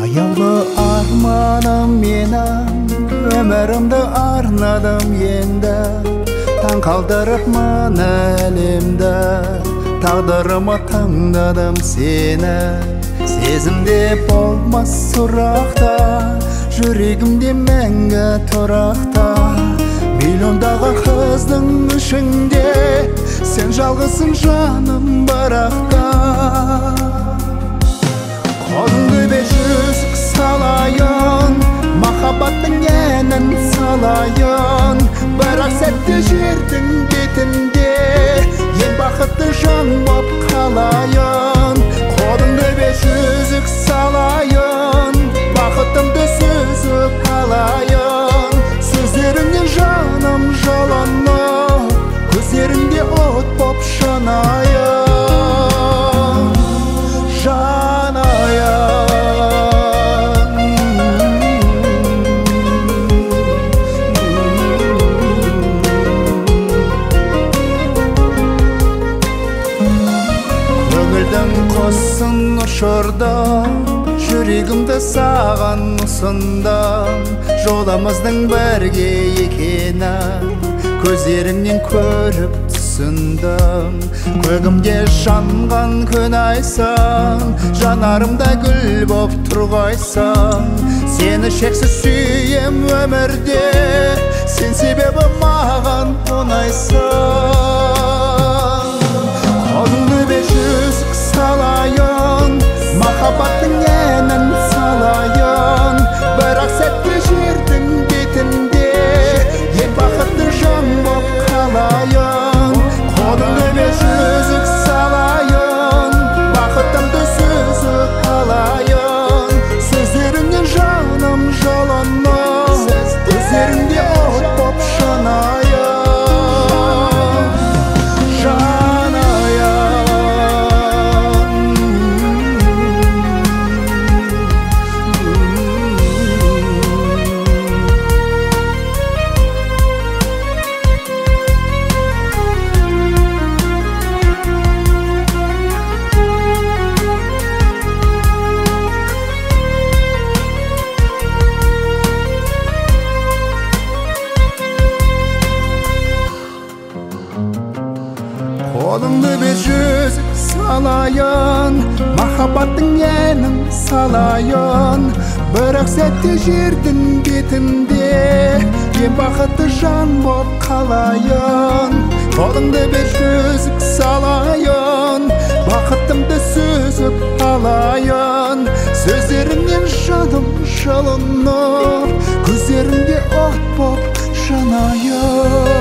Аяулы арманым менің, өмірімді арнадым енді. Таң қалдырып мына әлемді, тағдырыма таңдадым сені. Сезімде болмас сұрақта, жүрегімде мәңгі тұрақта. Миллиондағы қыздың ішінде, сен жалғызсың жаным барақта. Қолыңды бер жүзік салайын, махаббаттың әнін салайын. Бірақ сәтті жердің бетінде, ең бақытты жан боп қалайын. Қолыңды бер жүзік салайын, бақытымды сүзіп алайын. Сөздеріңнен жаным жалынып, көздеріңде от боп жанайын. Көңілдің құсын ұшырдым, жүрегімді саған ұсындым. Жолымыздың бірге екенін көздеріңнен көріп түсіндім. Көгімде жанған күн айсың, жанарымда гүл боп тұрғайсың. Сені шексіз сүйем өмірде, сен себебі маған ұнайсың. Қолыңды бер жүзік салайын, махаббаттың әнін салайын. Бірақ сәтті жердің бетінде, ең бақытты жан боп қалайын. Қолыңды бер жүзік салайын, бақытымды сүзіп алайын. Сөздеріңнен жаным жалынып, көздеріңде от боп жанайын. Қолыңды бер жүзік салайын, махаббаттың әнін салайын. Бірақ сәтті жердің бетінде, ең бақытты жан боп қалайын. Қолыңды бер жүзік салайын, бақытымды сүзіп алайын. Сөздеріңнен жаным жалынып, көздеріңде от боп жанайын.